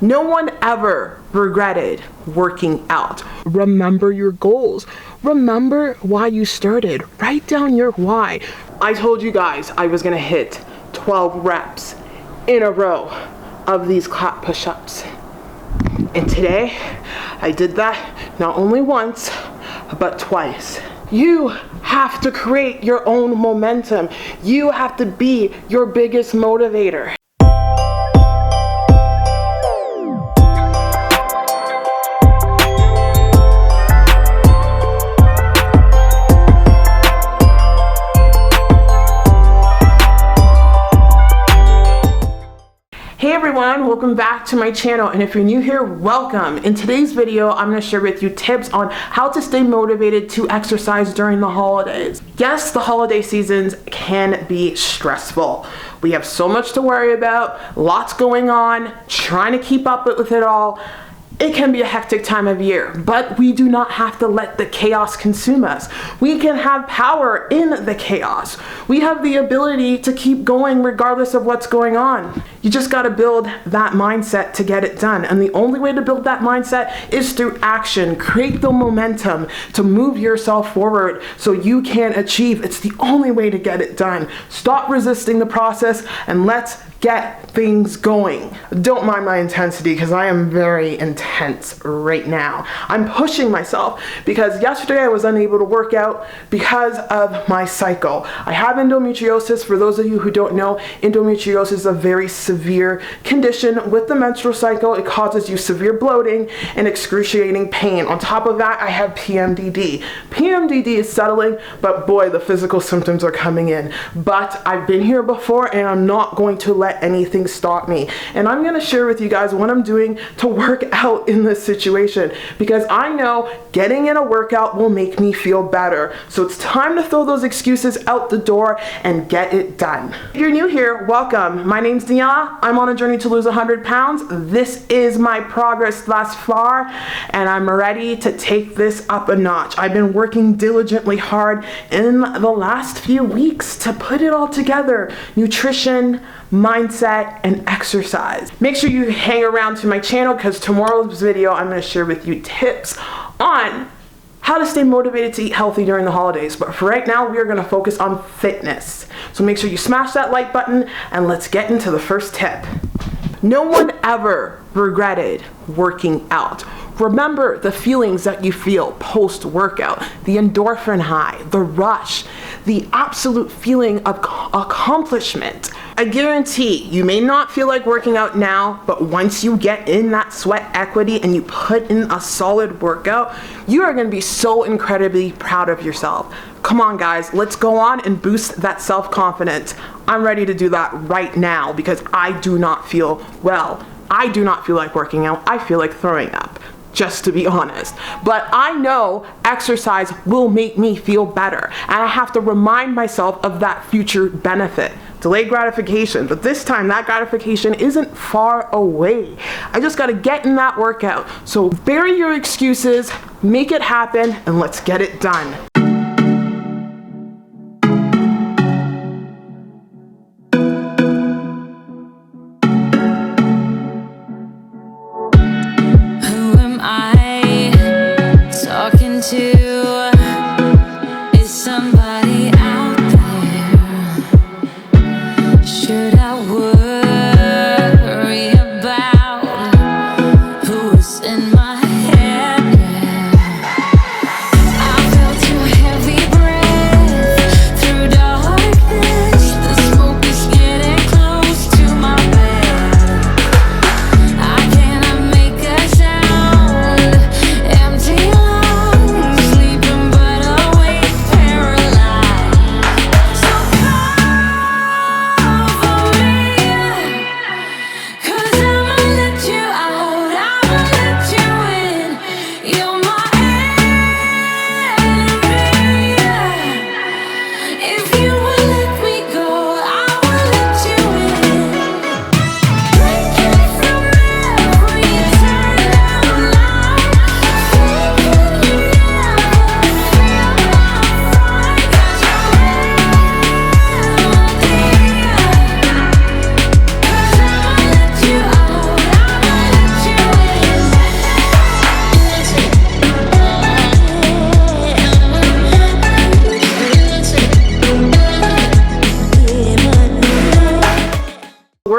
No one ever regretted working out. Remember your goals. Remember why you started. Write down your why. I told you guys I was gonna hit 12 reps in a row of these clap push-ups. And today, I did that not only once, but twice. You have to create your own momentum. You have to be your biggest motivator. Hey everyone, welcome back to my channel, and if you're new here, welcome. In today's video, I'm going to share with you tips on how to stay motivated to exercise during the holidays. Yes, the holiday seasons can be stressful. We have so much to worry about, lots going on, trying to keep up with it all. It can be a hectic time of year, but we do not have to let the chaos consume us. We can have power in the chaos. We have the ability to keep going regardless of what's going on. You just got to build that mindset to get it done. And the only way to build that mindset is through action. Create the momentum to move yourself forward so you can achieve. It's the only way to get it done. Stop resisting the process and let's get things going. Don't mind my intensity because I am very intense right now. I'm pushing myself because yesterday I was unable to work out because of my cycle. I have endometriosis. For those of you who don't know, endometriosis is a very severe condition with the menstrual cycle. It causes you severe bloating and excruciating pain. On top of that, I have PMDD. PMDD is settling, but boy, the physical symptoms are coming in. But I've been here before and I'm not going to let anything stop me. And I'm going to share with you guys what I'm doing to work out in this situation because I know getting in a workout will make me feel better. So it's time to throw those excuses out the door and get it done. If you're new here, welcome. My name's Nia. I'm on a journey to lose 100 pounds. This is my progress thus far, and I'm ready to take this up a notch. I've been working diligently hard in the last few weeks to put it all together. Nutrition, mindset, and exercise. Make sure you hang around to my channel because tomorrow's video I'm going to share with you tips on how to stay motivated to eat healthy during the holidays. But for right now, we are going to focus on fitness. So make sure you smash that like button and let's get into the first tip. No one ever regretted working out. Remember the feelings that you feel post-workout, the endorphin high, the rush, the absolute feeling of accomplishment. I guarantee you may not feel like working out now, but once you get in that sweat equity and you put in a solid workout, you are going to be so incredibly proud of yourself. Come on guys, let's go on and boost that self-confidence. I'm ready to do that right now because I do not feel well. I do not feel like working out. I feel like throwing up, just to be honest. But I know exercise will make me feel better. And I have to remind myself of that future benefit. Delayed gratification, but this time that gratification isn't far away. I just gotta get in that workout. So bury your excuses, make it happen, and let's get it done.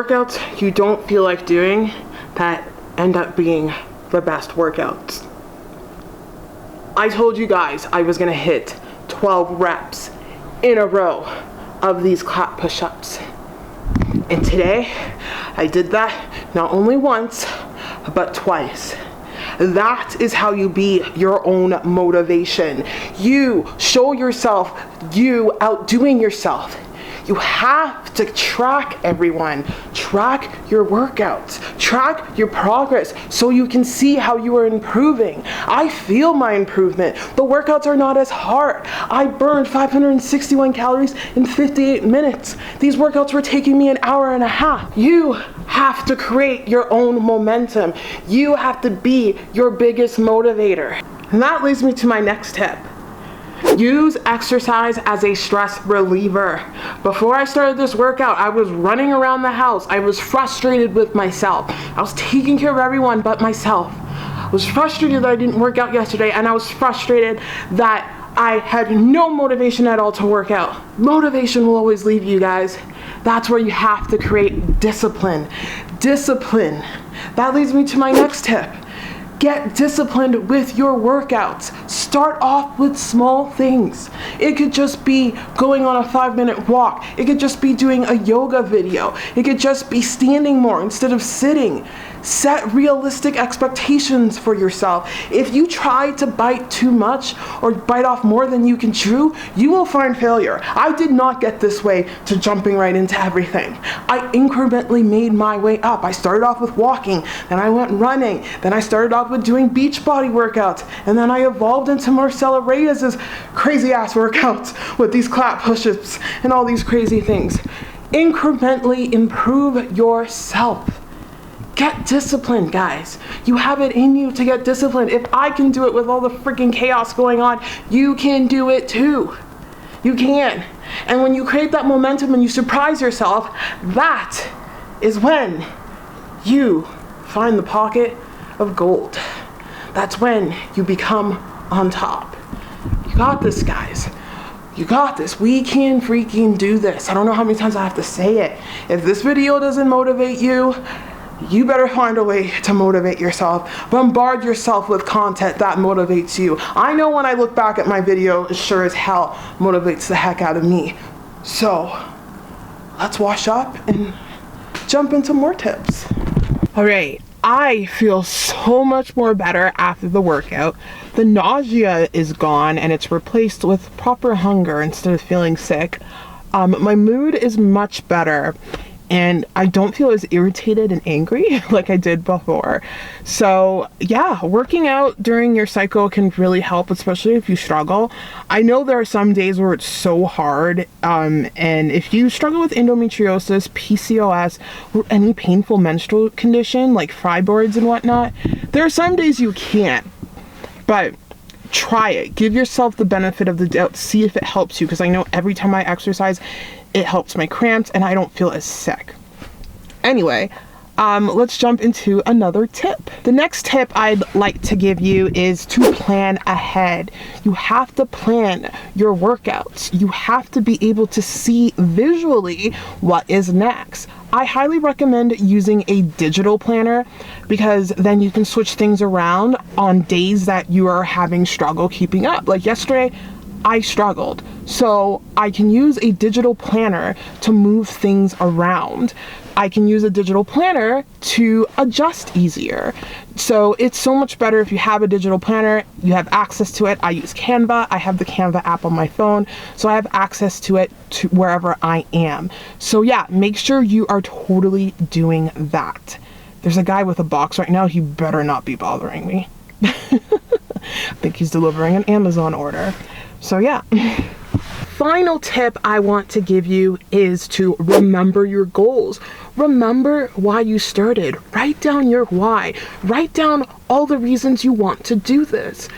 workouts you don't feel like doing that end up being the best workouts. I told you guys I was gonna hit 12 reps in a row of these clap push-ups. And today, I did that not only once, but twice. That is how you be your own motivation. You show yourself you outdoing yourself. You have to track, everyone. Track your workouts. Track your progress so you can see how you are improving. I feel my improvement. The workouts are not as hard. I burned 561 calories in 58 minutes. These workouts were taking me an hour and a half. You have to create your own momentum. You have to be your biggest motivator. And that leads me to my next tip. Use exercise as a stress reliever. Before I started this workout, I was running around the house. I was frustrated with myself. I was taking care of everyone but myself. I was frustrated that I didn't work out yesterday, and I was frustrated that I had no motivation at all to work out. Motivation will always leave you guys. That's where you have to create discipline. Discipline. That leads me to my next tip. Get disciplined with your workouts. Start off with small things. It could just be going on a 5-minute walk. It could just be doing a yoga video. It could just be standing more instead of sitting. Set realistic expectations for yourself. If you try to bite too much or bite off more than you can chew, you will find failure. I did not get this way to jumping right into everything. I incrementally made my way up. I started off with walking, then I went running, then I started off with doing beach body workouts, and then I evolved into Marcella Reyes's crazy ass workouts with these clap push-ups and all these crazy things. Incrementally improve yourself. Get disciplined, guys. You have it in you to get disciplined. If I can do it with all the freaking chaos going on, you can do it too. You can. And when you create that momentum and you surprise yourself, that is when you find the pocket of gold. That's when you become on top. You got this, guys. You got this. We can freaking do this. I don't know how many times I have to say it. If this video doesn't motivate you, you better find a way to motivate yourself. Bombard yourself with content that motivates you. I know when I look back at my video, it sure as hell motivates the heck out of me. So let's wash up and jump into more tips. All right. I feel so much more better after the workout. The nausea is gone and it's replaced with proper hunger instead of feeling sick. My mood is much better. And I don't feel as irritated and angry like I did before. So yeah, working out during your cycle can really help, especially if you struggle. I know there are some days where it's so hard. And if you struggle with endometriosis, PCOS, or any painful menstrual condition like fibroids and whatnot, there are some days you can't. But try it. Give yourself the benefit of the doubt. See if it helps you, because I know every time I exercise, it helps my cramps and I don't feel as sick. Anyway, let's jump into another tip. The next tip I'd like to give you is to plan ahead. You have to plan your workouts. You have to be able to see visually what is next. I highly recommend using a digital planner, because then you can switch things around on days that you are having struggle keeping up. Like yesterday, I struggled. So I can use a digital planner to move things around. I can use a digital planner to adjust easier. So it's so much better if you have a digital planner, you have access to it. I use Canva. I have the Canva app on my phone, so I have access to it to wherever I am. So yeah, make sure you are totally doing that. There's a guy with a box right now. He better not be bothering me. I think he's delivering an Amazon order. So yeah. Final tip I want to give you is to remember your goals. Remember why you started. Write down your why. Write down all the reasons you want to do this.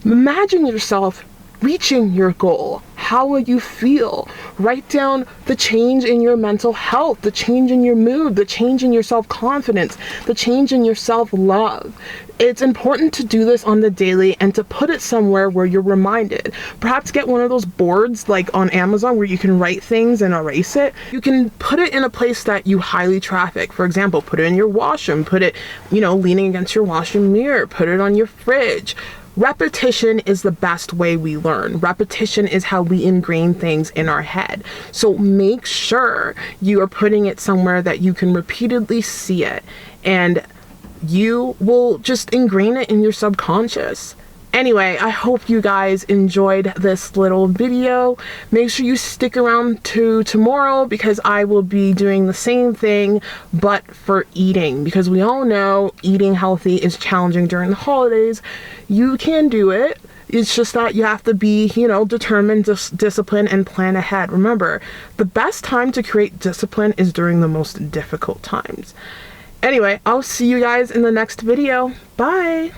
Imagine yourself reaching your goal. how will you feel? Write down the change in your mental health, the change in your mood, the change in your self-confidence, the change in your self-love. It's important to do this on the daily and to put it somewhere where you're reminded. Perhaps get one of those boards like on Amazon where you can write things and erase it. You can put it in a place that you highly traffic. For example, put it in your washroom, put it, leaning against your washroom mirror, put it on your fridge. Repetition is the best way we learn. Repetition is how we ingrain things in our head. So make sure you are putting it somewhere that you can repeatedly see it, and you will just ingrain it in your subconscious. Anyway, I hope you guys enjoyed this little video. Make sure you stick around to tomorrow because I will be doing the same thing, but for eating, because we all know eating healthy is challenging during the holidays. You can do it. It's just that you have to be, determined, disciplined, and plan ahead. Remember, the best time to create discipline is during the most difficult times. Anyway, I'll see you guys in the next video. Bye!